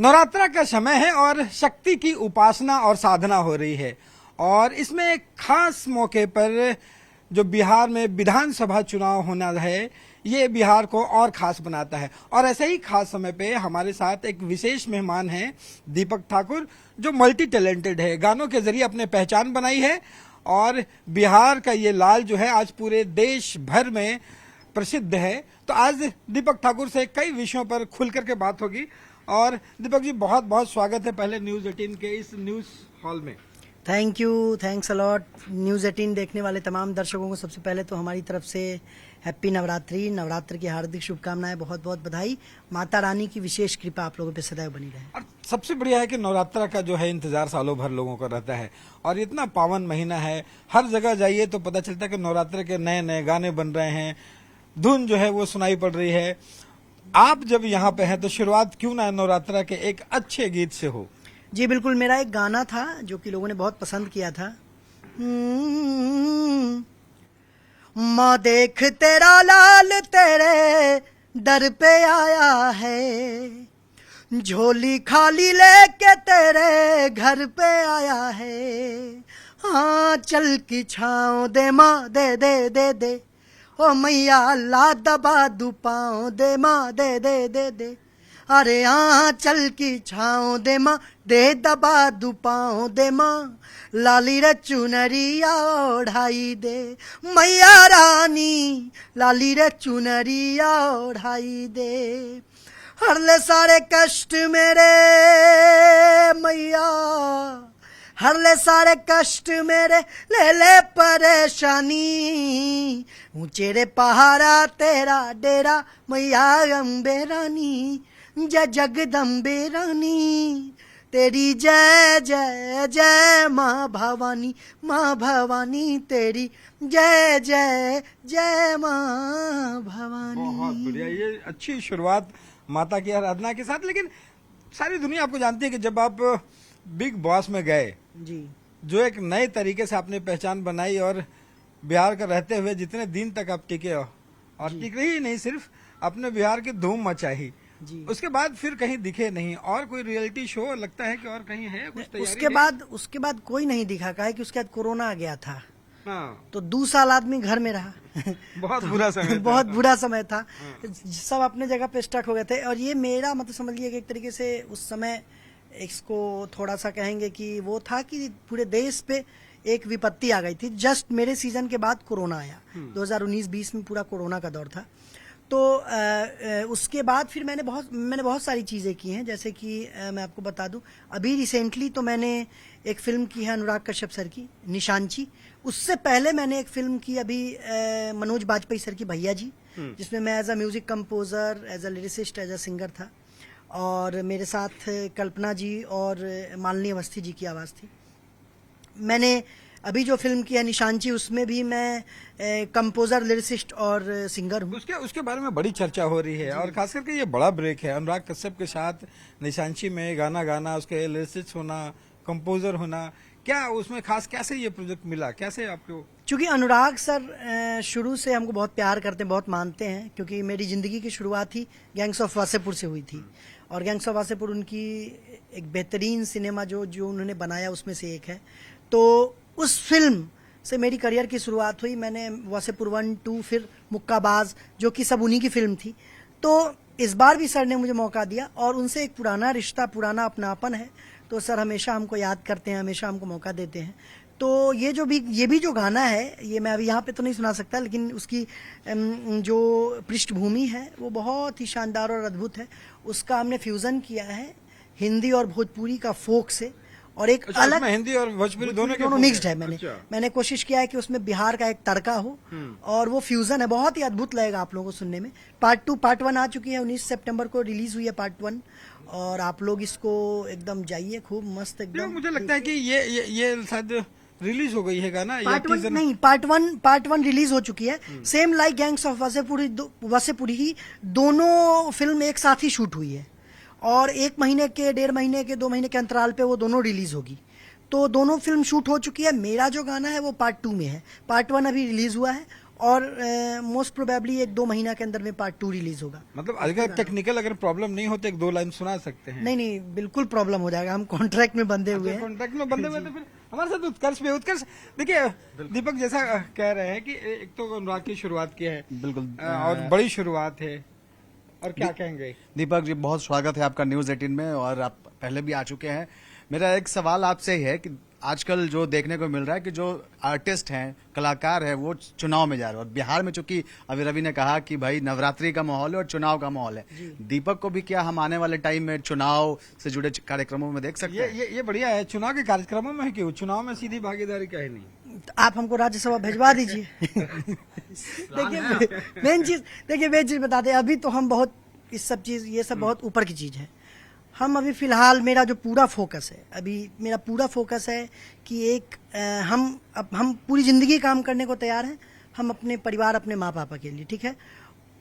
नवरात्रा का समय है और शक्ति की उपासना और साधना हो रही है और इसमें एक खास मौके पर जो बिहार में विधानसभा चुनाव होना है ये बिहार को और खास बनाता है। और ऐसे ही खास समय पे हमारे साथ एक विशेष मेहमान हैं दीपक ठाकुर, जो मल्टी टैलेंटेड है, गानों के जरिए अपने पहचान बनाई है और बिहार का ये लाल जो है आज पूरे देश भर में प्रसिद्ध है। तो आज दीपक ठाकुर से कई विषयों पर खुल करके बात होगी। और दीपक जी, बहुत बहुत स्वागत है पहले न्यूज 18 के इस न्यूज हॉल में। Thank you, thanks a lot. News 18 देखने वाले तमाम दर्शकों को सबसे पहले तो हमारी तरफ से हैप्पी नवरात्रि, नवरात्र की हार्दिक शुभकामनाएं, बहुत बहुत बधाई। माता रानी की विशेष कृपा आप लोगों पे सदैव बनी रहे। और सबसे बढ़िया है कि नवरात्रा का जो है इंतजार सालों भर लोगों को रहता है और इतना पावन महीना है, हर जगह जाइए तो पता चलता है कि नवरात्र के नए नए गाने बन रहे हैं, धुन जो है वो सुनाई पड़ रही है। आप जब यहाँ पे हैं तो शुरुआत क्यों ना नवरात्रा के एक अच्छे गीत से हो। जी बिल्कुल, मेरा एक गाना था जो कि लोगों ने बहुत पसंद किया था। माँ देख तेरा लाल तेरे दर पे आया है, झोली खाली लेके तेरे घर पे आया है। हाँ चल की छाँव दे माँ, दे दे दे दे, ओ मैया अल्लाह दबा दू पाँव दे माँ, दे दे दे दे। अरे हाँ चल की छाँव दे माँ, दे दबा दू पाँव दे माँ, लाली रे चुनरिया ओढ़ाई दे मैया रानी, लाली रे चुनरिया ओढ़ाई दे। हर ले सारे कष्ट मेरे मैया, हर ले सारे कष्ट मेरे, ले ले परेशानी, ऊंचे रे पहाड़ा तेरा डेरा मैया अम्बे रानी, जय जगदम्बे रानी, तेरी जय जय जय माँ भवानी, माँ भवानी तेरी जय जय जय माँ भवानी। बहुत बढ़िया, ये अच्छी शुरुआत माता की आराधना के साथ। लेकिन सारी दुनिया आपको जानती है कि जब आप बिग बॉस में गए जी, जो एक नए तरीके से आपने पहचान बनाई और बिहार का रहते हुए जितने दिन तक आप टिके हो और टिक रही ही नहीं, सिर्फ अपने बिहार की धूम मचाई जी। उसके बाद फिर कहीं दिखे नहीं। और कोई रियलिटी शो लगता है कि और कहीं है कुछ तैयारी? उसके बाद कोई नहीं दिखा, काहे कि उसके बाद कोरोना आ गया था। हाँ। तो 2 साल आदमी घर में रहा। बहुत बुरा समय था। बहुत बुरा समय था। सब अपने जगह पे स्टक हो गए थे। और ये मेरा मतलब समझिए कि एक तरीके से उस समय इसको थोड़ा सा कहेंगे कि वो था कि पूरे देश पे एक विपत्ति आ गई थी। जस्ट मेरे सीजन के बाद कोरोना आया। 2019-20 में पूरा कोरोना का दौर था। तो उसके बाद फिर मैंने बहुत सारी चीज़ें की हैं। जैसे कि मैं आपको बता दूं, अभी रिसेंटली तो मैंने एक फिल्म की है अनुराग कश्यप सर की, निशांची। उससे पहले मैंने एक फिल्म की अभी मनोज बाजपेयी सर की, भैया जी, जिसमें मैं as a music composer, as a lyricist, as a singer था। और मेरे साथ कल्पना जी और मालिनी अवस्थी जी की आवाज़ थी। मैंने अभी जो फिल्म की है निशांची, उसमें भी मैं कंपोजर, लिरिसिस्ट और सिंगर हूँ। उसके बारे में बड़ी चर्चा हो रही है और खास करके ये बड़ा ब्रेक है अनुराग कश्यप के साथ निशांची में गाना गाना, उसके लिरिसिस्ट होना, कंपोजर होना। क्या उसमें खास कैसे ये प्रोजेक्ट मिला, कैसे आपको? चूंकि अनुराग सर शुरू से हमको बहुत प्यार करते हैं, बहुत मानते हैं, क्योंकि मेरी जिंदगी की शुरुआत ही गैंग्स ऑफ वासेपुर से हुई थी। और गैंग्स ऑफ वासेपुर उनकी एक बेहतरीन सिनेमा जो उन्होंने बनाया उसमें से एक है। तो उस फिल्म से मेरी करियर की शुरुआत हुई। मैंने वासेपुर 1, 2, फिर मुक्काबाज, जो कि सब उन्हीं की फिल्म थी। तो इस बार भी सर ने मुझे मौका दिया और उनसे एक पुराना रिश्ता, पुराना अपनापन है। तो सर हमेशा हमको याद करते हैं, हमेशा हमको मौका देते हैं। तो ये भी जो गाना है, ये मैं अभी यहाँ पे तो नहीं सुना सकता, लेकिन उसकी जो पृष्ठभूमि है वो बहुत ही शानदार और अद्भुत है। उसका हमने फ्यूजन किया है हिंदी और भोजपुरी का फोक से, और एक अलग हिंदी और भोजपुरी दोनों मिक्स्ड है। मैंने कोशिश किया है कि उसमें बिहार का एक तड़का हो और वो फ्यूजन है। बहुत ही अद्भुत लगेगा आप लोगों को सुनने में। पार्ट 2, पार्ट 1 आ चुकी है, 19 सितंबर को रिलीज हुई है पार्ट 1। और आप लोग इसको एकदम जाइए, खूब मस्त एकदम। मुझे लगता है कि ये शायद रिलीज हो गई है गाना। पार्ट 1 नहीं, पार्ट वन रिलीज हो चुकी है। सेम लाइक गैंग्स ऑफ वासेपुरी ही दोनों फिल्म एक साथ ही शूट हुई है और 1 महीने के, 1.5 महीने के, 2 महीने के अंतराल पे वो दोनों रिलीज होगी। तो दोनों फिल्म शूट हो चुकी है। मेरा जो गाना है वो पार्ट 2 में है। पार्ट 1 अभी रिलीज हुआ है और मोस्ट प्रोबेबली 1-2 महीना के अंदर में पार्ट 2 रिलीज होगा। मतलब अगर टेक्निकल अगर प्रॉब्लम नहीं हो तो 1-2 लाइन सुना सकते हैं? नहीं नहीं, बिल्कुल प्रॉब्लम हो जाएगा, हम कॉन्ट्रैक्ट में बंधे हुए हैं। कॉन्ट्रैक्ट में बंधे हुए तो फिर हमारे साथ उत्कर्ष भी। उत्कर्ष देखिए, दीपक जैसा कह रहे हैं कि एक तो अनुराग की शुरुआत की है, बिल्कुल, और बड़ी शुरुआत है, और क्या कहेंगे? दीपक जी, बहुत स्वागत है आपका न्यूज 18 में, और आप पहले भी आ चुके हैं। मेरा एक सवाल आपसे ही है कि आजकल जो देखने को मिल रहा है कि जो आर्टिस्ट हैं, कलाकार हैं, वो चुनाव में जा रहे हैं, और बिहार में चूंकि अभी रवि ने कहा कि भाई नवरात्रि का माहौल है और चुनाव का माहौल है, दीपक को भी क्या हम आने वाले टाइम में चुनाव से जुड़े कार्यक्रमों में देख सकते हैं? ये बढ़िया है। चुनाव के कार्यक्रमों में है, क्यों चुनाव में सीधी भागीदारी का है नहीं? तो आप हमको राज्यसभा भिजवा दीजिए। मेन चीज बताते हैं, अभी तो हम बहुत ये सब बहुत ऊपर की चीज है। हम अभी फिलहाल, मेरा जो पूरा फोकस है, अभी मेरा पूरा फोकस है कि हम पूरी जिंदगी काम करने को तैयार हैं, हम अपने परिवार, अपने माँ पापा के लिए, ठीक है,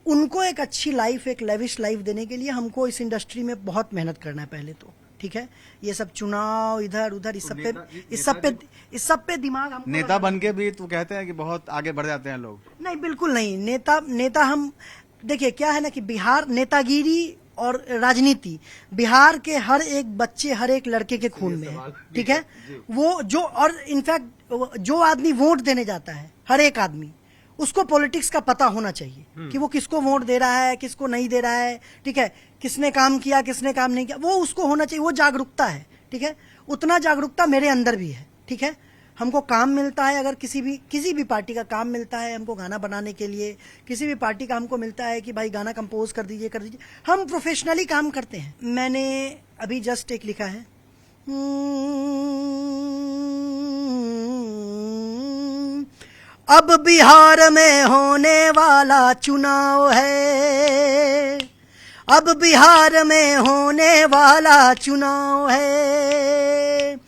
उनको एक अच्छी लाइफ, एक लेविश लाइफ देने के लिए हमको इस इंडस्ट्री में बहुत मेहनत करना है पहले तो, ठीक है। ये सब चुनाव इधर उधर इस सब पे दिमाग हम नेता बन के भी तो कहते हैं कि बहुत आगे बढ़ जाते हैं लोग। नहीं, बिल्कुल नहीं। नेता हम देखिए, क्या है ना कि बिहार, नेतागिरी और राजनीति बिहार के हर एक बच्चे, हर एक लड़के के खून में है, ठीक है। वो जो, और इनफैक्ट जो आदमी वोट देने जाता है, हर एक आदमी, उसको पॉलिटिक्स का पता होना चाहिए कि वो किसको वोट दे रहा है, किसको नहीं दे रहा है, ठीक है, किसने काम किया, किसने काम नहीं किया, वो उसको होना चाहिए। वो जागरूकता है, ठीक है। उतना जागरूकता मेरे अंदर भी है, ठीक है। हमको काम मिलता है, अगर किसी भी पार्टी का काम मिलता है हमको गाना बनाने के लिए, किसी भी पार्टी का हमको मिलता है कि भाई गाना कंपोज कर दीजिए, हम प्रोफेशनली काम करते हैं। मैंने अभी जस्ट एक लिखा है, अब बिहार में होने वाला चुनाव है, अब बिहार में होने वाला चुनाव है,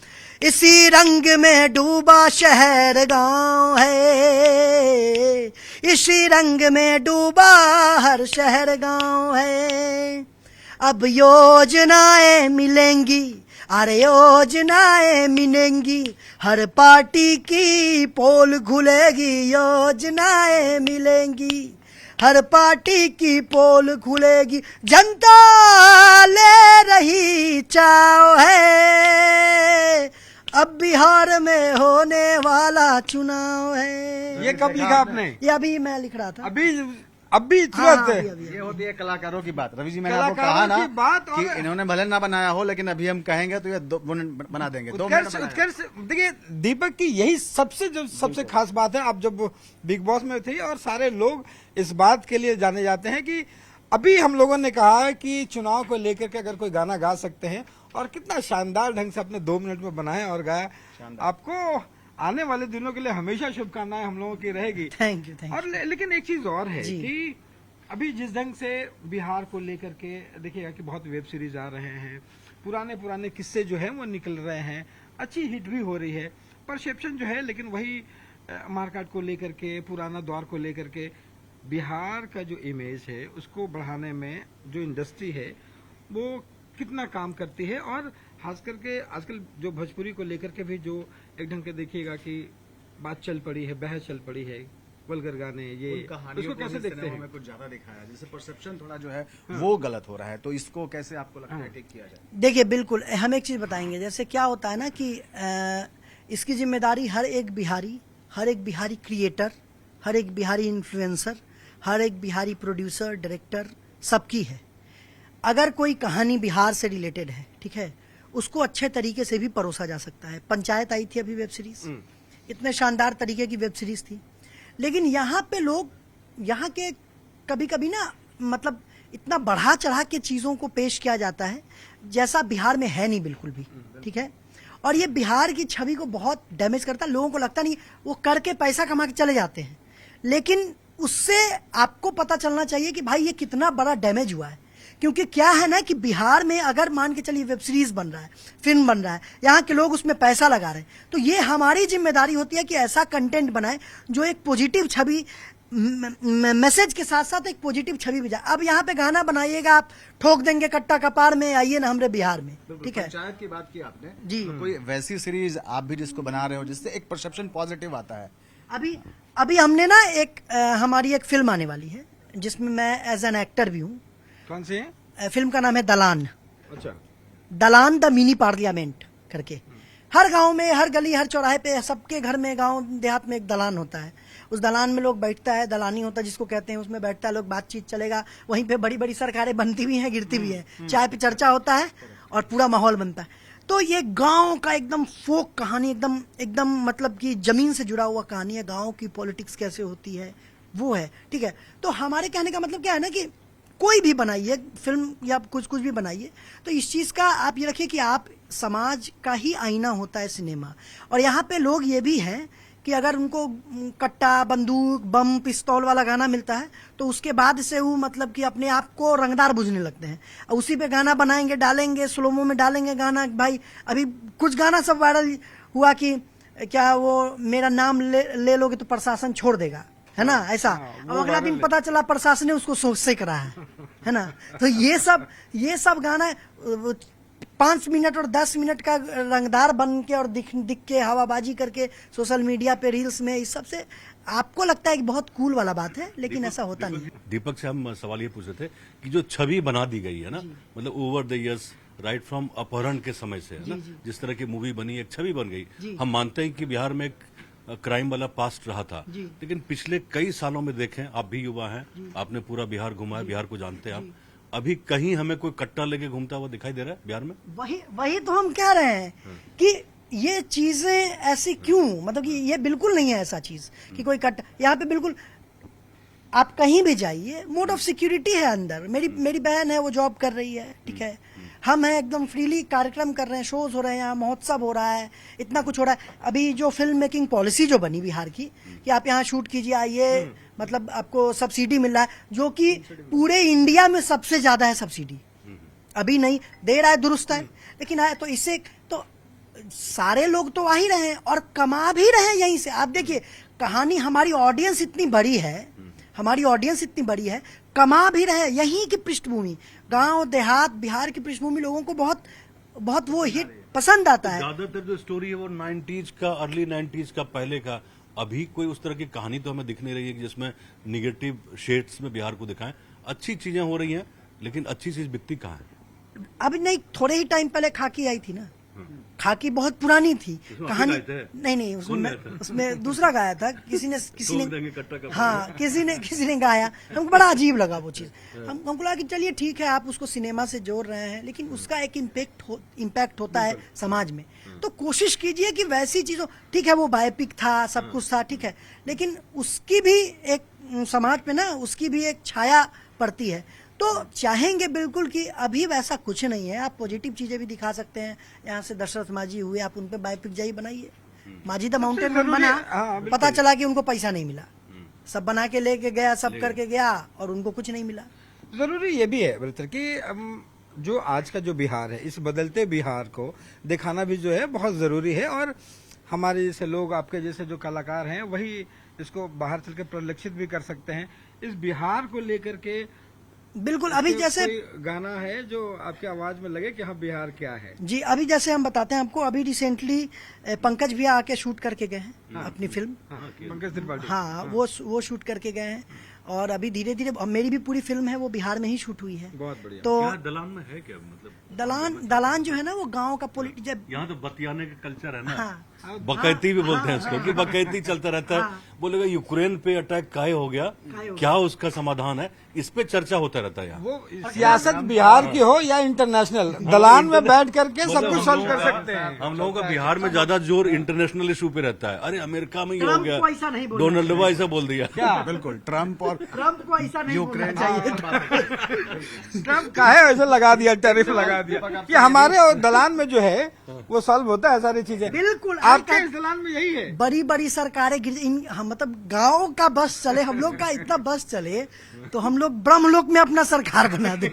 इसी रंग में डूबा शहर गांव है, इसी रंग में डूबा हर शहर गांव है। अब योजनाएं मिलेंगी, अरे योजनाएं मिलेंगी, हर पार्टी की पोल खुलेगी, योजनाएं मिलेंगी, हर पार्टी की पोल खुलेगी, जनता ले रही चाव है, अब बिहार में होने वाला चुनाव है। ये कब लिखा आपने? ये अभी मैं लिख रहा था, अभी तुरंत। ये होती है कलाकारों की बात। रवि जी, मैंने आपको कहा ना कि इन्होंने भले ना बनाया हो, लेकिन अभी हम कहेंगे तो ये बना देंगे। देखिए, दीपक की यही सबसे खास बात है। आप जब बिग बॉस में थे, और सारे लोग इस बात के लिए जाने जाते हैं कि अभी हम लोगों ने कहा है कि चुनाव को लेकर के अगर कोई गाना गा सकते हैं, और कितना शानदार ढंग से अपने 2 मिनट में बनाया और गाया। आपको आने वाले दिनों के लिए हमेशा शुभकामनाएं हम लोगों की रहेगी। Thank you. और लेकिन एक चीज और है कि अभी जिस ढंग से बिहार को लेकर के देखिएगा कि बहुत वेब सीरीज आ रहे हैं, पुराने किस्से जो है वो निकल रहे हैं, अच्छी हिट भी हो रही है, परसेप्शन जो है, लेकिन वही मारकाट को लेकर के, पुराना दौर को लेकर के बिहार का जो इमेज है उसको बढ़ाने में जो इंडस्ट्री है वो कितना काम करती है। और खास करके आजकल जो भोजपुरी को लेकर के भी जो एक ढंग के देखिएगा कि बात चल पड़ी है, बहस चल पड़ी है, वल्गर गाने, ये उसको कैसे देखते हैं? कुछ ज्यादा दिखाया, जैसे परसेप्शन थोड़ा जो है वो गलत हो रहा है, तो इसको कैसे आपको लगता है ठीक किया जाए? देखिए, बिल्कुल हम एक चीज बताएंगे। जैसे क्या होता है ना कि इसकी जिम्मेदारी हर एक बिहारी क्रिएटर, हर एक बिहारी इन्फ्लुएंसर, हर एक बिहारी प्रोड्यूसर, डायरेक्टर, सबकी है। अगर कोई कहानी बिहार से रिलेटेड है, ठीक है, उसको अच्छे तरीके से भी परोसा जा सकता है। पंचायत आई थी अभी वेब सीरीज, इतने शानदार तरीके की वेब सीरीज थी, लेकिन यहाँ पे लोग, यहाँ के कभी कभी ना, मतलब इतना बढ़ा चढ़ा के चीजों को पेश किया जाता है जैसा बिहार में है नहीं, बिल्कुल भी, ठीक है। और ये बिहार की छवि को बहुत डैमेज करता है। लोगों को लगता नहीं, वो करके पैसा कमा के चले जाते हैं, लेकिन उससे आपको पता चलना चाहिए कि भाई ये कितना बड़ा डैमेज हुआ है। क्योंकि क्या है ना कि बिहार में अगर मान के चलिए वेब सीरीज बन रहा है, फिल्म बन रहा है, यहाँ के लोग उसमें पैसा लगा रहे हैं, तो ये हमारी जिम्मेदारी होती है कि ऐसा कंटेंट बनाए जो एक पॉजिटिव छवि, मैसेज के साथ साथ एक पॉजिटिव छवि भी जाए। अब यहाँ पे गाना बनाइएगा, आप ठोक देंगे कट्टा कपार में, आइए ना हमारे बिहार में, ठीक है। पंचायत की बात की आपने जी, तो कोई वैसी सीरीज आप भी जिसको बना रहे हो जिससे एक परसेप्शन पॉजिटिव आता है, अभी अभी हमने ना एक हमारी एक फिल्म आने वाली है जिसमें मैं एज एन एक्टर भी हूँ। कौन सी है? फिल्म का नाम है दलान। अच्छा। दलान द मिनी पार्लियामेंट करके। हर गांव में, हर गली, हर चौराहे पे, सबके घर में, गांव देहात में एक दलान होता है। उस दलान में लोग बैठता है, दलानी होता है जिसको कहते हैं, उसमें बैठता है लोग, बातचीत चलेगा। वहीं पे बड़ी बड़ी सरकारें बनती भी हैं, गिरती भी हैं, चाय पे चर्चा होता है और पूरा माहौल बनता है। तो ये गांव का एकदम फोक कहानी, एकदम एकदम मतलब कि जमीन से जुड़ा हुआ कहानी है। गांव की पॉलिटिक्स कैसे होती है वो है, ठीक है। तो हमारे कहने का मतलब क्या है ना कि कोई भी बनाइए फिल्म या कुछ भी बनाइए, तो इस चीज का आप ये रखिए कि आप समाज का ही आईना होता है सिनेमा। और यहाँ पे लोग ये भी हैं कि अगर उनको कट्टा, बंदूक, बम, पिस्तौल वाला गाना मिलता है तो उसके बाद से वो मतलब कि अपने आप को रंगदार बुझने लगते हैं। और उसी पे गाना बनाएंगे, डालेंगे, स्लोमो में डालेंगे गाना। भाई अभी कुछ गाना सब वायरल हुआ कि क्या वो मेरा नाम ले लोगे तो प्रशासन छोड़ देगा, है ना, ऐसा। अब अगला दिन पता चला प्रशासन ने उसको सोच से करा है ना। तो ये सब गाना 5 मिनट और 10 मिनट का रंगदार बन के और दिख के हवाबाजी करके सोशल मीडिया पे, रील्स में, इस सब से आपको लगता है कि बहुत कूल वाला बात है, लेकिन ऐसा होता नहीं। दीपक से हम सवाल ये पूछ रहे थे कि जो छवि बना दी गई है ना, मतलब over the years, right from अपहरण के समय से, है ना, जिस तरह की मूवी बनी, एक छवि बन गई। हम मानते हैं कि बिहार में एक क्राइम वाला पास्ट रहा था, लेकिन पिछले कई सालों में देखें, आप भी युवा हैं, आपने पूरा बिहार घुमा है, बिहार को जानते हैं आप, अभी कहीं हमें कोई कट्टा लेके घूमता हुआ दिखाई दे रहा है बिहार में? वही तो हम कह रहे हैं कि ये चीजें ऐसी क्यों, मतलब कि ये बिल्कुल नहीं है ऐसा चीज कि कोई कट्टा। यहाँ पे बिल्कुल आप कहीं भी जाइए, मोड ऑफ सिक्योरिटी है अंदर। मेरी बहन है, वो जॉब कर रही है, ठीक है। हम हैं एकदम फ्रीली, कार्यक्रम कर रहे हैं, शोज हो रहे हैं, यहाँ महोत्सव हो रहा है, इतना कुछ हो रहा है। अभी जो फिल्म मेकिंग पॉलिसी जो बनी बिहार की कि आप यहाँ शूट कीजिए, आइए, मतलब आपको सब्सिडी मिल रहा है, जो कि पूरे इंडिया में सबसे ज्यादा है सब्सिडी। अभी नहीं दे रहा है, दुरुस्त है, लेकिन आया तो इससे तो सारे लोग तो आ ही रहे हैं और कमा भी रहे हैं यहीं से। आप देखिए कहानी, हमारी ऑडियंस इतनी बड़ी है, कमा भी रहे। यहीं की पृष्ठभूमि, गांव देहात, बिहार की पृष्ठभूमि लोगों को बहुत बहुत वो हिट पसंद आता है। ज्यादातर जो स्टोरी है वो 90s का, अर्ली 90s का, पहले का। अभी कोई उस तरह की कहानी तो हमें दिख नहीं रही है जिसमें निगेटिव शेड्स में बिहार को दिखाएं। अच्छी चीजें हो रही हैं, लेकिन अच्छी चीज बिकती कहाँ है? अभी नहीं, थोड़े ही टाइम पहले खाकी आई थी ना। खाकी बहुत पुरानी थी कहानी। नहीं, उसमें दूसरा गाया था किसी ने हाँ, किसी ने गाया। हमको बड़ा अजीब लगा वो चीज। हमको लगा कि चलिए ठीक है, आप उसको सिनेमा से जोड़ रहे हैं, लेकिन उसका एक इम्पैक्ट होता है समाज में। तो कोशिश कीजिए कि वैसी चीजों, ठीक है वो बायोपिक था, सब कुछ था, ठीक है, लेकिन उसकी भी एक समाज पे ना, उसकी भी एक छाया पड़ती है। तो चाहेंगे बिल्कुल कि अभी वैसा कुछ नहीं है, आप पॉजिटिव चीजें भी दिखा सकते हैं। यहाँ से दशरथ माझी हुए, आप उन पे बायोपिक जाइए, बनाइए। माझी द माउंटेन में बना, पता चला कि उनको पैसा नहीं मिला, सब बना के लेके गया, सब करके गया और उनको कुछ नहीं मिला। जरूरी ये भी है ब्रदर कि जो आज का जो बिहार है, इस बदलते बिहार को दिखाना भी जो है बहुत जरूरी है। और हमारे जैसे लोग, आपके जैसे जो कलाकार हैं, वही इसको बाहर चल के परिलक्षित भी कर सकते हैं। इस बिहार को लेकर के बिल्कुल अभी जैसे कोई गाना है जो आपकी आवाज में लगे कि हाँ बिहार क्या है? जी, अभी जैसे हम बताते हैं आपको, अभी रिसेंटली पंकज भैया आके शूट करके गए हैं अपनी फिल्म। पंकज त्रिपाठी, हाँ, वो शूट करके गए हैं। और अभी धीरे धीरे मेरी भी पूरी फिल्म है वो बिहार में ही शूट हुई है। बहुत बढ़िया। तो दलान में है क्या, मतलब दलान जो है ना, वो गांव का पॉलिटिक्स, जब यहाँ तो बतियाने का कल्चर है ना। हाँ, बकैती भी बोलते हैं उसको, कि बकैती चलता रहता है। बोलेगा यूक्रेन पे अटैक काहे हो गया, क्या उसका समाधान है, इस पे चर्चा होता रहता है यहाँ। वो सियासत बिहार की हो या इंटरनेशनल, दलान में बैठ करके सब कुछ सॉल्व कर सकते हैं। हम लोगों का बिहार में ज्यादा जोर इंटरनेशनल इशू पे रहता है। अरे अमेरिका में ही हो गया, डोनाल्ड ट्रम्प ऐसा बोल दिया। क्या बिल्कुल, ट्रम्प को ऐसा नहीं बोलना चाहिए। ट्रम्प का है वैसे लगा दिया, टैरिफ लगा दिया कि हमारे और दलान में जो है वो सॉल्व होता है सारी चीजें। बिल्कुल, आपके इस दलान में यही है। बड़ी बड़ी सरकारें मतलब गांव का बस चले, हम लोग का इतना बस चले तो हम लोग ब्रह्मलोक में अपना सरकार बना दे,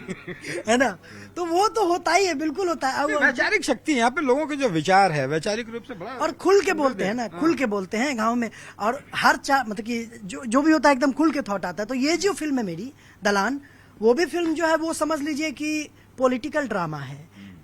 है ना। तो वो तो होता ही है, बिल्कुल होता है। अब वैचारिक शक्ति, यहाँ पे लोगों के जो विचार है वैचारिक रूप से बड़ा, और खुल के बोलते हैं ना, खुल के बोलते हैं गांव में। और हर मतलब कि जो भी होता है एकदम खुल के थॉट आता है। तो ये जो फिल्म है मेरी दलान, वो भी फिल्म जो है वो समझ लीजिए कि पॉलिटिकल ड्रामा है।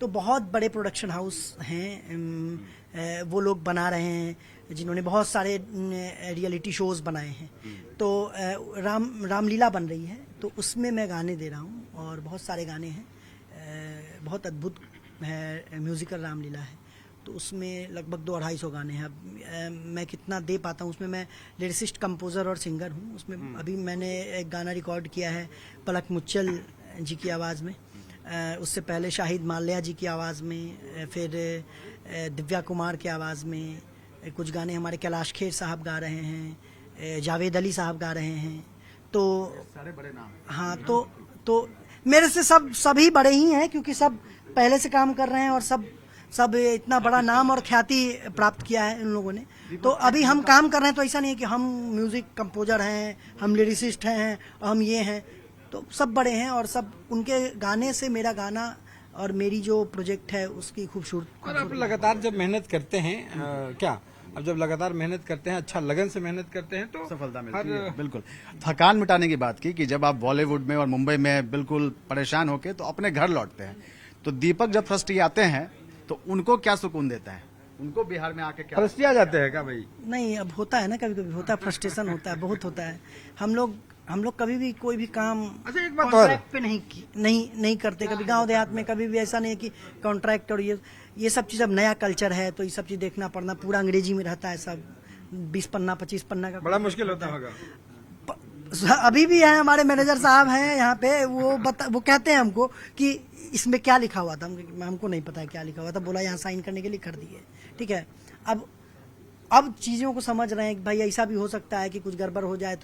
तो बहुत बड़े प्रोडक्शन हाउस हैं, वो लोग बना रहे हैं जिन्होंने बहुत सारे रियलिटी शोज बनाए हैं। तो रामलीला बन रही है, तो उसमें मैं गाने दे रहा हूँ और बहुत सारे गाने हैं, बहुत अद्भुत है, म्यूजिकल रामलीला है। तो उसमें लगभग 200-250 गाने हैं। अब मैं कितना दे पाता हूँ उसमें, मैं लिरिसिस्ट, कंपोज़र और सिंगर हूँ। उसमें अभी मैंने एक गाना रिकॉर्ड किया है पलक मुच्छल जी की आवाज़ में, उससे पहले शाहिद माल्या जी की आवाज़ में, फिर दिव्या कुमार की आवाज़ में कुछ गाने हमारे कैलाश खेर साहब गा रहे हैं, जावेद अली साहब गा रहे हैं। तो सारे बड़े नाम। हाँ, तो मेरे से सभी बड़े ही हैं, क्योंकि सब पहले से काम कर रहे हैं और सब इतना बड़ा नाम और ख्याति प्राप्त किया है इन लोगों ने। तो अभी हम काम कर रहे हैं, तो ऐसा नहीं है कि हम म्यूजिक कंपोजर हैं, हम लिरिसिस्ट हैं और हम ये हैं। तो सब बड़े हैं और सब उनके गाने से मेरा गाना और मेरी जो प्रोजेक्ट है उसकी खूबसूरत। और आप लगातार जब मेहनत करते हैं क्या अब जब लगातार मेहनत करते हैं, अच्छा लगन से मेहनत करते हैं, तो सफलता मिलती है। बिल्कुल। थकान मिटाने की बात की कि जब आप बॉलीवुड में और मुंबई में बिल्कुल परेशान होके तो अपने घर लौटते हैं, तो दीपक जब फर्स्ट आते हैं तो उनको क्या सुकून देता है? उनको बिहार में आके क्या फ्रस्ट्रेट आ जाते हैं क्या भाई? नहीं, अब होता है ना, कभी कभी होता है, फ्रस्ट्रेशन होता है, बहुत होता है। हम लोग कभी भी कोई भी काम अच्छा, एक बात और कॉन्ट्रैक्ट पे नहीं करते। कभी गांव देहात में कभी भी ऐसा नहीं है कि कॉन्ट्रैक्ट, और ये सब चीज अब नया कल्चर है, तो ये सब चीज देखना पड़ना, पूरा अंग्रेजी में रहता है सब, 20 पन्ना 25 पन्ना का बड़ा मुश्किल होता होगा। अभी भी है, हमारे मैनेजर साहब हैं यहाँ पे, वो कहते हैं हमको कि इसमें क्या लिखा हुआ था, हमको नहीं पता है क्या लिखा हुआ था, बोला यहाँ साइन करने के लिए कर दिए, ठीक है। अब चीज़ों को समझ रहे हैं कि भाई ऐसा भी हो सकता है कि कुछ गड़बड़ हो जाए,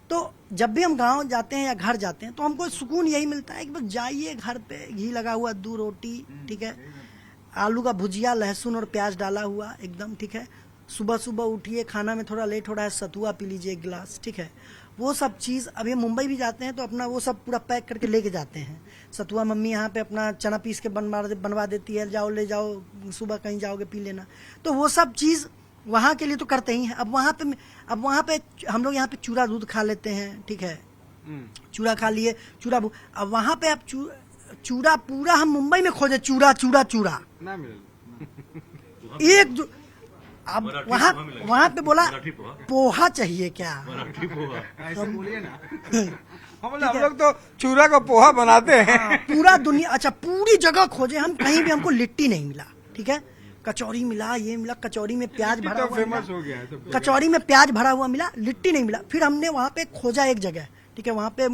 तो जब भी हम गांव जाते हैं या घर जाते हैं तो हमको सुकून यही मिलता है कि बस जाइए घर पे, घी लगा हुआ, दूध, रोटी, ठीक है, आलू का भुजिया, लहसुन और प्याज डाला हुआ एकदम, ठीक है। सुबह सुबह उठिए, खाना में थोड़ा लेट हो रहा है, सतुआ पी लीजिए एक गिलास, ठीक है। वो सब चीज़, अभी हम मुंबई भी जाते हैं तो अपना वो सब पूरा पैक करके लेके जाते हैं। सतुआ मम्मी यहाँ पे अपना चना पीस के बनवा देती है, जाओ ले जाओ, सुबह कहीं जाओगे पी लेना। तो वो सब चीज़ वहाँ के लिए तो करते ही हैं। अब वहाँ पे हम लोग यहाँ पे चूड़ा दूध खा लेते हैं, ठीक है, चूड़ा खा लिए, अब वहाँ पे आप चूड़ा पूरा हम मुंबई में खोजे, चूड़ा ना मिले। एक अब वहाँ पे बोला पोहा चाहिए क्या? ऐसे बोलिए ना। हम लोग तो चूरा का पोहा बनाते हैं। पूरा दुनिया, अच्छा पूरी जगह खोजे हम, कहीं भी हमको लिट्टी नहीं मिला, ठीक है। कचौरी मिला, ये मिला, कचौरी में प्याज भरा हुआ फेमस हो गया है सब। कचौरी में प्याज भरा हुआ मिला, लिट्टी नहीं मिला। फिर हमने वहाँ पे खोजा एक जगह, ठीक है, वहाँ पे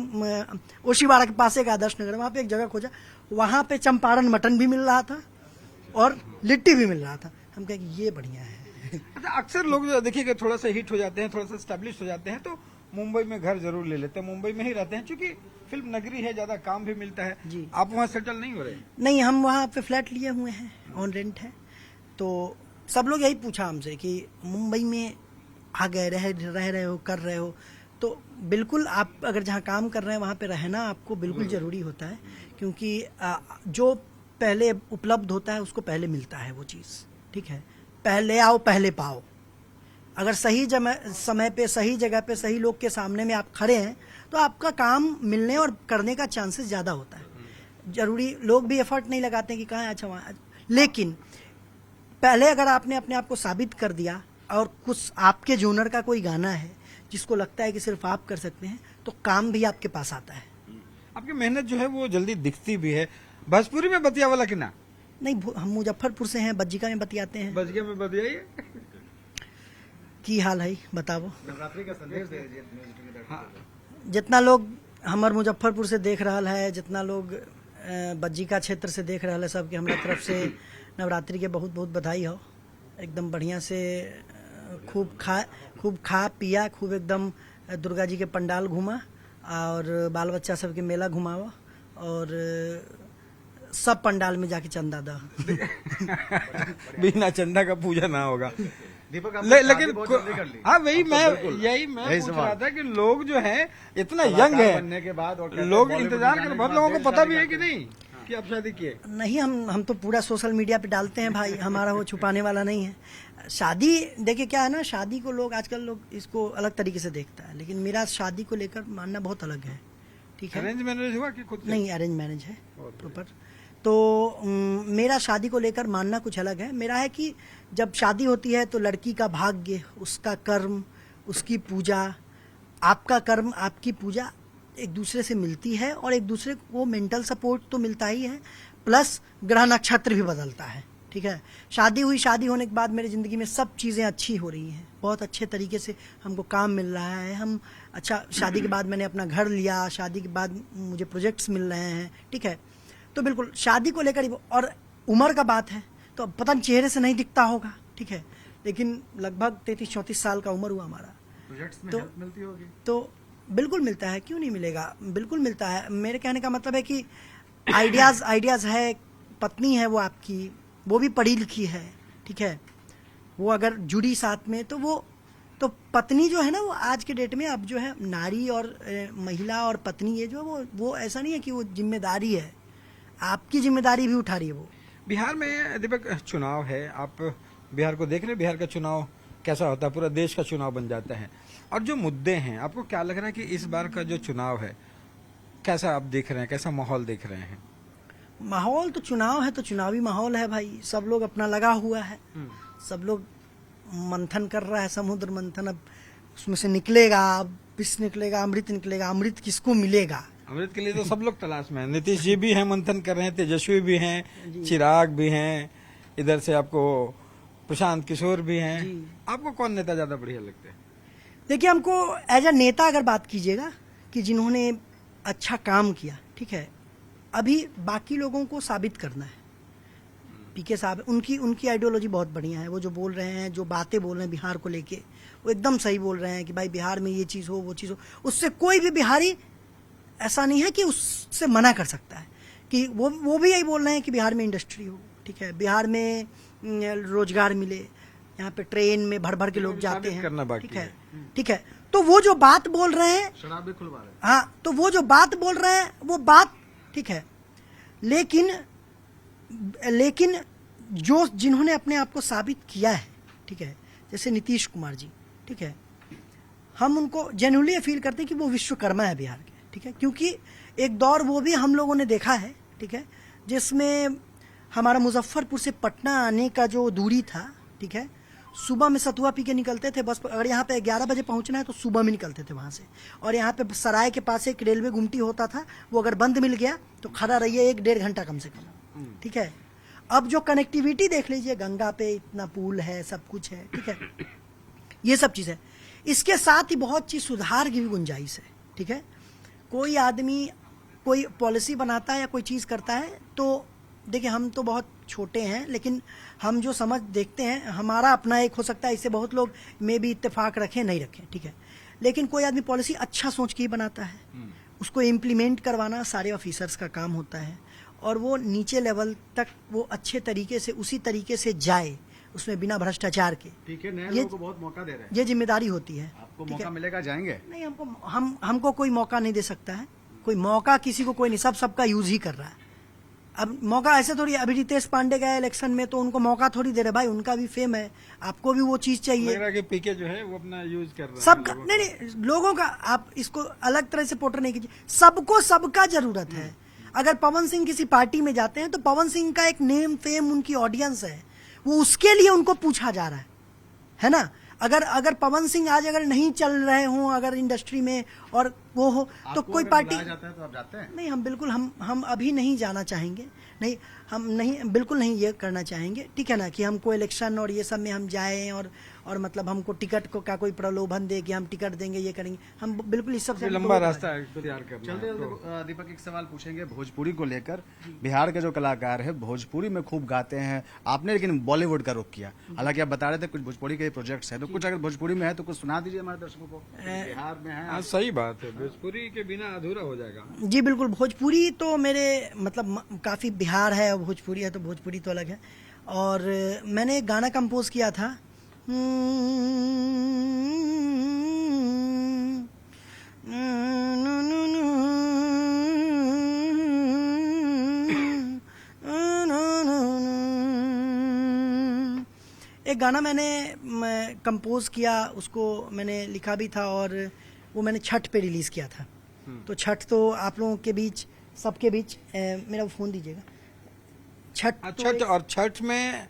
ओशीवाड़ा के पास एक आदर्श नगर, वहाँ पे एक जगह खोजा, वहाँ पे चंपारण मटन भी मिल रहा था और लिट्टी भी मिल रहा था। हम कहे कि ये बढ़िया है। अच्छा, अक्सर लोग जो देखिए थोड़ा सा हिट हो जाते हैं, थोड़ा सा स्टैब्लिश हो जाते हैं, तो मुंबई में घर जरूर ले लेते हैं, मुंबई में ही रहते हैं, क्योंकि फिल्म नगरी है, ज्यादा काम भी मिलता है। जी। आप वहाँ सेटल नहीं हो रहे? नहीं, हम वहाँ पे फ्लैट लिए हुए हैं, ऑन रेंट है। तो सब लोग यही पूछा हमसे कि मुंबई में आ गए, रह रहे हो, कर रहे हो, तो बिल्कुल आप अगर जहाँ काम कर रहे हैं वहाँ पे रहना आपको बिल्कुल ज़रूरी होता है, क्योंकि जो पहले उपलब्ध होता है उसको पहले मिलता है वो चीज़, ठीक है। पहले आओ पहले पाओ। अगर सही समय पे, सही जगह पे, सही लोग के सामने में आप खड़े हैं तो आपका काम मिलने और करने का चांसेस ज़्यादा होता है। जरूरी लोग भी एफर्ट नहीं लगाते कि कहाँ, अच्छा वहाँ, लेकिन पहले अगर आपने अपने आप को साबित कर दिया और कुछ आपके जोनर का कोई गाना है जिसको लगता है कि सिर्फ आप कर सकते हैं, तो काम भी आपके पास आता है। आपकी मेहनत जो है वो जल्दी दिखती भी है। भोजपुरी में बतिया वाला कि ना? नहीं, हम मुजफ्फरपुर से हैं, बज्जिका में बतियाते हैं। बजगे में बतियाइए। की हाल है बताओ। नवरात्रि का संदेश दे दीजिए। हाँ। जितना लोग हमारे मुजफ्फरपुर से देख रहा है, जितना लोग बज्जिका क्षेत्र से देख रहा है, सबके हमारे तरफ से नवरात्रि के बहुत बहुत बधाई हो। एकदम बढ़िया से खूब खा पिया, खूब एकदम दुर्गा जी के पंडाल घूमा और बाल बच्चा सबके मेला घुमावा और सब पंडाल में जाके चंदा दा। बिना चंदा का पूजा ना होगा। दीपक लेकिन हाँ, वही मैं पूछ रहा था कि लोग जो हैं इतना यंग है, बनने के बाद और लोग इंतजार कर, बहुत लोगों को पता भी है कि नहीं कि आप शादी किए? नहीं, हम तो पूरा सोशल मीडिया पे डालते हैं भाई, हमारा वो छुपाने वाला नहीं है। शादी देखिए क्या है ना, शादी को लोग आजकल लोग इसको अलग तरीके से देखता है, लेकिन मेरा शादी को लेकर मानना बहुत अलग है, ठीक है। अरेंज मैरिज हुआ कि खुद से? नहीं, अरेंज मैरिज है प्रॉपर। तो मेरा शादी को लेकर मानना कुछ अलग है। मेरा है कि जब शादी होती है तो लड़की का भाग्य, उसका कर्म, उसकी पूजा, आपका कर्म आपकी पूजा एक दूसरे से मिलती है और एक दूसरे को मेंटल सपोर्ट तो मिलता ही है, प्लस ग्रह नक्षत्र भी बदलता है। ठीक है, शादी हुई, शादी होने के बाद मेरी ज़िंदगी में सब चीज़ें अच्छी हो रही हैं, बहुत अच्छे तरीके से हमको काम मिल रहा है। हम अच्छा, शादी के बाद मैंने अपना घर लिया, शादी के बाद मुझे प्रोजेक्ट्स मिल रहे हैं। ठीक है, तो बिल्कुल शादी को लेकर और उम्र का बात है तो पता नहीं चेहरे से नहीं दिखता होगा। ठीक है, लेकिन लगभग 33-34 साल का उम्र हुआ हमारा। प्रोजेक्ट्स में तो- हेल्प मिलती होगी? तो बिल्कुल मिलता है, क्यों नहीं मिलेगा, बिल्कुल मिलता है। मेरे कहने का मतलब है कि आइडियाज़ है, पत्नी है वो आपकी, वो भी पढ़ी लिखी है। ठीक है, वो अगर जुड़ी साथ में तो पत्नी जो है ना, वो आज के डेट में अब जो है नारी और महिला और पत्नी, ये जो है वो ऐसा नहीं है कि वो जिम्मेदारी है, आपकी जिम्मेदारी भी उठा रही है वो। बिहार में दीपक चुनाव है, आप बिहार को देख रहे हैं, बिहार का चुनाव कैसा होता है, पूरा देश का चुनाव बन जाता है। और जो मुद्दे हैं, आपको क्या लग रहा है कि इस बार का जो चुनाव है कैसा आप देख रहे हैं, कैसा माहौल देख रहे हैं? माहौल तो चुनाव है तो चुनावी माहौल है भाई, सब लोग अपना लगा हुआ है, सब लोग मंथन कर रहा है, समुद्र मंथन। अब उसमें से निकलेगा, विष निकलेगा, अमृत निकलेगा, अमृत किसको मिलेगा? अमृत के लिए तो सब लोग तलाश में हैं। नीतीश जी भी हैं, मंथन कर रहे हैं, तेजस्वी भी हैं, चिराग भी हैं, इधर से आपको प्रशांत किशोर भी हैं। जी। आपको कौन नेता ज्यादा बढ़िया लगते हैं? देखिए, हमको एज अ नेता अगर बात कीजिएगा कि जिन्होंने अच्छा काम किया, ठीक है, अभी बाकी लोगों को साबित करना है। पीके साहब, उनकी आइडियोलॉजी बहुत बढ़िया है। वो जो बोल रहे हैं, जो बातें बोल रहे हैं बिहार को लेके, वो एकदम सही बोल रहे हैं कि भाई बिहार में ये चीज़ हो, वो चीज़ हो। उससे कोई भी बिहारी ऐसा नहीं है कि उससे मना कर सकता है। कि वो भी यही बोल रहे हैं कि बिहार में इंडस्ट्री हो, ठीक है, बिहार में रोजगार मिले, यहाँ पे ट्रेन में भर भर के लोग जाते साबित हैं, करना बाकी ठीक है, ठीक है। तो वो जो बात बोल रहे हैं, शराब भी खुलवा रहे हैं। हाँ, तो वो जो बात बोल रहे हैं वो बात ठीक है, लेकिन जो जिन्होंने अपने आप को साबित किया है, ठीक है, जैसे नीतीश कुमार जी, ठीक है, हम उनको जेन्युइनली फील करते हैं कि वो विश्वकर्मा है बिहार के। ठीक है, क्योंकि एक दौर वो भी हम लोगों ने देखा है, ठीक है, जिसमें हमारा मुजफ्फरपुर से पटना आने का जो दूरी था, ठीक है, सुबह में सतुआ पी के निकलते थे बस। अगर यहाँ पे 11 बजे पहुँचना है तो सुबह में निकलते थे वहाँ से। और यहाँ पे सराय के पास एक रेलवे गुमटी होता था, वो अगर बंद मिल गया तो खड़ा रहिए 1-1.5 घंटा कम से कम। ठीक है, अब जो कनेक्टिविटी देख लीजिए, गंगा पे इतना पुल है, सब कुछ है, ठीक है, ये सब चीज़ है। इसके साथ ही बहुत चीज़ सुधार की भी गुंजाइश है। ठीक है, कोई आदमी कोई पॉलिसी बनाता है या कोई चीज़ करता है तो देखिए, हम तो बहुत छोटे हैं, लेकिन हम जो समझ देखते हैं, हमारा अपना एक हो सकता है, इससे बहुत लोग में भी इत्तेफाक रखें नहीं रखें, ठीक है, लेकिन कोई आदमी पॉलिसी अच्छा सोच के ही बनाता है, उसको इम्प्लीमेंट करवाना सारे ऑफिसर्स का काम होता है, और वो नीचे लेवल तक वो अच्छे तरीके से उसी तरीके से जाए, उसमें बिना भ्रष्टाचार के। ठीक है, नए ये- लोगों को बहुत मौका दे रहे हैं। ये जिम्मेदारी होती है। आपको ठीक मौका है? मिलेगा, जाएंगे? नहीं, हमको कोई मौका नहीं दे सकता है, कोई मौका किसी को कोई नहीं, सबका यूज ही कर रहा है। अब मौका ऐसे थोड़ी, अभी रितेश पांडे गए इलेक्शन में तो उनको मौका थोड़ी दे रहे भाई, उनका भी फेम है, आपको भी वो चीज लग चाहिए। रहा है कि पीके जो है वो अपना यूज कर रहा है सबका लोगों नहीं, लोगों का आप इसको अलग तरह से पोर्ट्रे नहीं कीजिए, सबको सबका जरूरत है। अगर पवन सिंह किसी पार्टी में जाते हैं तो पवन सिंह का एक नेम फेम, उनकी ऑडियंस है, वो उसके लिए उनको पूछा जा रहा है ना। अगर पवन सिंह आज अगर नहीं चल रहे हों अगर इंडस्ट्री में और वो हो तो आपको कोई अगर पार्टी बुलाया जाता है तो आप जाते हैं? नहीं, हम बिल्कुल हम अभी नहीं जाना चाहेंगे, नहीं, हम नहीं, बिल्कुल नहीं ये करना चाहेंगे, ठीक है ना, कि हमको इलेक्शन और ये सब में हम जाएं और मतलब हमको टिकट को का कोई प्रलोभन दे कि हम टिकट देंगे, ये करेंगे, हम बिल्कुल इस सब से को। लंबा रास्ता इख्तियार करना चलते है, तो चलते दीपक एक सवाल पूछेंगे भोजपुरी को लेकर। बिहार के जो कलाकार है भोजपुरी में खूब गाते हैं, आपने लेकिन बॉलीवुड का रुख किया। हालांकि आप बता रहे थे कुछ भोजपुरी के प्रोजेक्ट्स हैं, तो कुछ अगर भोजपुरी में है तो कुछ सुना दीजिए हमारे दर्शकों को। बिहार में है हाँ, सही बात है, भोजपुरी के बिना अधूरा हो जाएगा। जी बिल्कुल, भोजपुरी तो मेरे मतलब काफ़ी, बिहार है और भोजपुरी है तो भोजपुरी तो अलग है। और मैंने एक गाना कंपोज किया था, एक गाना मैंने कंपोज किया, उसको मैंने लिखा भी था और वो मैंने छठ पे रिलीज़ किया था। तो छठ तो आप लोगों के बीच, सबके बीच, मेरा फ़ोन दीजिएगा, छठ तो छठ और छठ में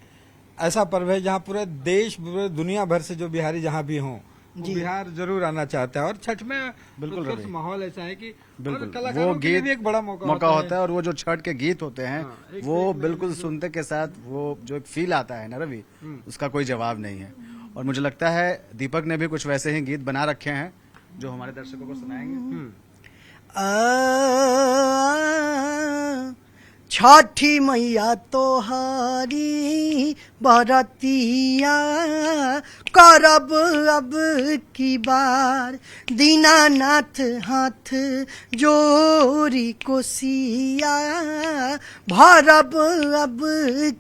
ऐसा पर्व है जहाँ पूरे देश पूरे दुनिया भर से जो बिहारी जहाँ भी हों वो जी। बिहार जरूर आना चाहता है। और छठ में बिल्कुल उत्कृष्ट रवि। माहौल ऐसा है कि बिल्कुल और कलाकारों वो के लिए गीत भी एक बड़ा मौका होता है। और वो जो छठ के गीत होते हैं हाँ, एक से वो एक नए बिल्कुल सुनते के साथ वो जो एक फील आता है ना रवि, उसका कोई जवाब नहीं है। और मुझे लगता है दीपक ने भी कुछ वैसे ही गीत बना रखे हैं जो हमारे दर्शकों को सुनाएंगे। छठी मैया तोहारी बरतिया करब अब की बार, दीनानाथ हाथ जोरी कोसिया भरब अब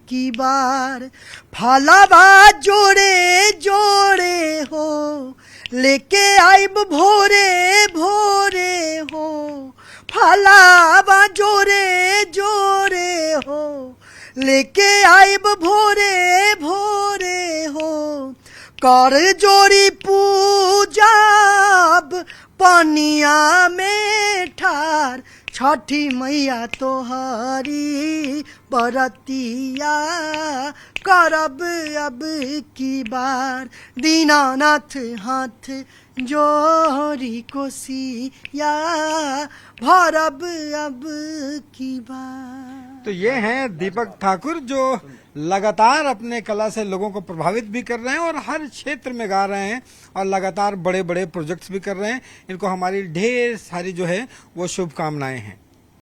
की बार। फलवा जोड़े जोड़े हो लेके आइब भोरे भोरे हो, फलावा जोरे जोरे हो लेके आइब भोरे भोरे हो। कर जोड़ी पूजाब पनिया में ठार, छठी मैया तोहरी बरतिया करब अब की बार, दीनानाथ हाथ जोरी कोसिया भरब अब की बार। तो ये हैं दीपक ठाकुर जो लगातार अपने कला से लोगों को प्रभावित भी कर रहे हैं और हर क्षेत्र में गा रहे हैं और लगातार बड़े बड़े प्रोजेक्ट्स भी कर रहे हैं। इनको हमारी ढेर सारी जो है वो शुभकामनाएं हैं।